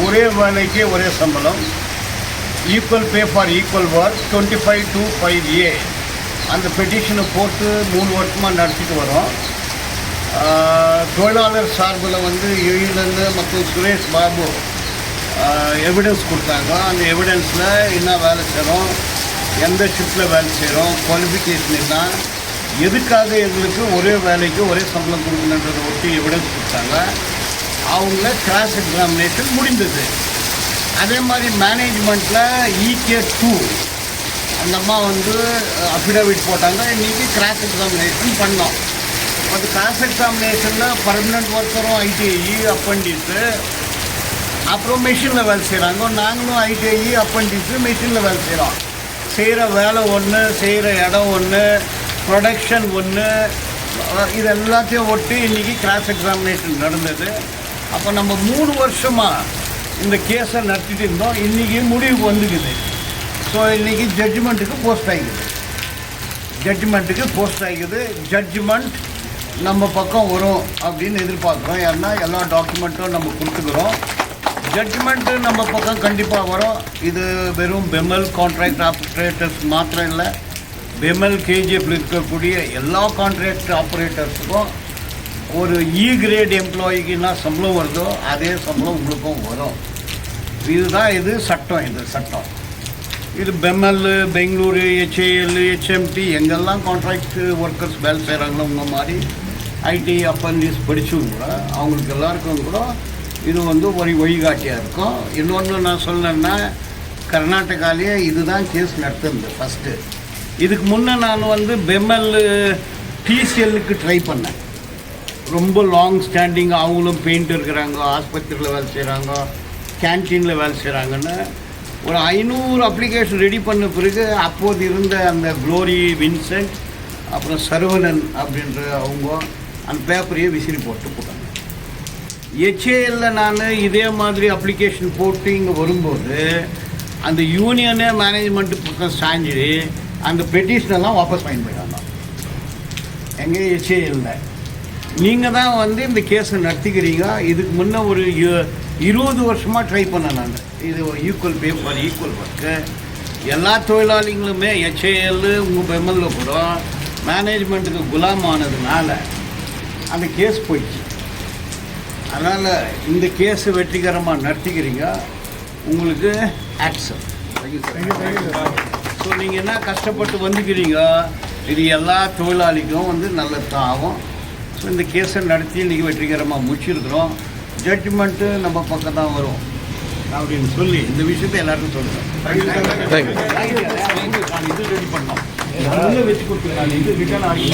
ஒரே வேலைக்கு ஒரே சம்பளம், equal pay for equal work 25(2)(5)A அந்த பெட்டிஷனை போட்டு 3 வருஷமாக நடத்திட்டு வரோம். தொழிலாளர் சார்பில் வந்து எழுதிலேருந்து மற்றும் சுரேஷ் பாபு எவிடன்ஸ் கொடுத்தாங்க. அந்த எவிடன்ஸில் என்ன வேலை செய்கிறோம், எந்த ஷிஃப்ட்டில் வேலை செய்கிறோம், குவாலிஃபிகேஷன் என்ன, எதுக்காக எங்களுக்கு ஒரே வேலைக்கு ஒரே சம்பளம் கொடுக்கணுன்றதை ஒட்டி எவிடன்ஸ் கொடுத்தாங்க. அவங்கள கிராஸ் எக்ஸாமினேஷன் முடிந்தது. அதே மாதிரி மேனேஜ்மெண்ட்டில் EK2 அந்த அம்மா வந்து அஃபிடவிட் போட்டாங்க. இன்றைக்கி கிராஸ் எக்ஸாமினேஷன் பண்ணோம். அது கிராஸ் எக்ஸாமினேஷனில் பர்மனெண்ட் ஒர்க்கரும் ITI அப்பண்டிஸு அப்புறம் மெஷினில் வேலை செய்கிறாங்க. நாங்களும் ITI அப்பண்டிஸு மெஷினில் வேலை செய்கிறோம். செய்கிற வேலை ஒன்று, செய்கிற இடம் ஒன்று, ப்ரொடக்ஷன் ஒன்று, இது எல்லாத்தையும் ஒட்டி இன்றைக்கி கிராஸ் எக்ஸாமினேஷன் நடந்தது. அப்போ நம்ம 3 வருஷமாக இந்த கேஸை நடத்திட்டு இருந்தோம். இன்றைக்கி முடிவுக்கு வந்துக்குது. ஸோ இன்றைக்கி ஜட்ஜ்மெண்ட்டுக்கு போஸ்ட் ஆகிக்குது. ஜட்ஜ்மெண்ட் நம்ம பக்கம் வரும் அப்படின்னு எதிர்பார்க்குறோம். ஏன்னா எல்லா டாக்குமெண்ட்டும் நம்ம கொடுத்துக்கிறோம். ஜட்ஜ்மெண்ட்டு நம்ம பக்கம் கண்டிப்பாக வரும். இது வெறும் பெமல் கான்ட்ராக்ட் ஆப்ரேட்டர்ஸ் மாத்திரம் இல்லை, பெமல் KGF இருக்கக்கூடிய எல்லா கான்ட்ராக்ட் ஆப்ரேட்டர்ஸுக்கும் ஒரு கிரேட் எம்ப்ளாயிக்கு என்ன சம்பளம் வருதோ அதே சம்பளம் உங்களுக்கும் வரும். இதுதான் இது சட்டம். இது பெமல், பெங்களூரு, HAL, HMT எங்கெல்லாம் கான்ட்ராக்ட் ஒர்க்கர்ஸ் வேலை செய்கிறாங்களோ உங்க மாதிரி ITI அப்பண்டிஸ் படித்தவங்க கூட அவங்களுக்கு எல்லாருக்கும் கூட இது வந்து ஒரு வழிகாட்டியாக இருக்கும். இன்னொன்று நான் சொன்னேன்னா, கர்நாடகாலேயே இதுதான் கேஸ் நடத்துது ஃபஸ்ட்டு. இதுக்கு முன்னே நான் வந்து பெமல் TCLக்கு ட்ரை பண்ணேன். ரொம்ப லாங் ஸ்டாண்டிங், அவங்களும் பெயிண்ட் இருக்கிறாங்க, ஆஸ்பத்திரியில் வேலை செய்கிறாங்க, கேன்டீனில் வேலை செய்கிறாங்கன்னு ஒரு 500 அப்ளிகேஷன் ரெடி பண்ண பிறகு அப்போது இருந்த அந்த க்ளோரி வின்சென்ட் அப்புறம் சரவணன் அப்படின்ற அவங்க அந்த பேப்பரையே விசிறி போட்டாங்க. HALல நான் இதே மாதிரி அப்ளிகேஷன் போட்டு இங்கே வரும்போது அந்த யூனியனே மேனேஜ்மெண்ட்டு பக்கம் சாஞ்சி அந்த பெட்டிஷனெல்லாம் வாபஸ் வாங்கி போயிட்டாங்க. எங்கே HALல நீங்கள் தான் வந்து இந்த கேஸை நடத்திக்கிறீங்க. இதுக்கு முன்னே ஒரு 20 வருஷமாக ட்ரை பண்ணேன் நான். இது equal pay for equal work. எல்லா தொழிலாளிகளுமே HAL உங்கள் பெமல்ல கூட மேனேஜ்மெண்ட்டுக்கு குலாமானதுனால அந்த கேஸ் போயிடுச்சு. அதனால் இந்த கேஸு வெற்றிகரமாக நடத்திக்கிறீங்க. உங்களுக்கு ஆக்சன். ஸோ நீங்கள் என்ன கஷ்டப்பட்டு வந்துக்கிறீங்க, இது எல்லா தொழிலாளிக்கும் வந்து நல்லது தான் ஆகும். ஸோ இந்த கேஸை நடத்தி இன்றைக்கி வெற்றிகரமாக முடிச்சிருக்கிறோம். ஜட்ஜ்மெண்ட்டு நம்ம பக்கம் தான் வரும் அப்படின்னு சொல்லி இந்த விஷயத்தை எல்லாருக்கும் சொல்லுங்கள். இது ரெடி பண்ணோம், வச்சு கொடுத்துருக்காங்க. இது ரிட்டர்ன் ஆகி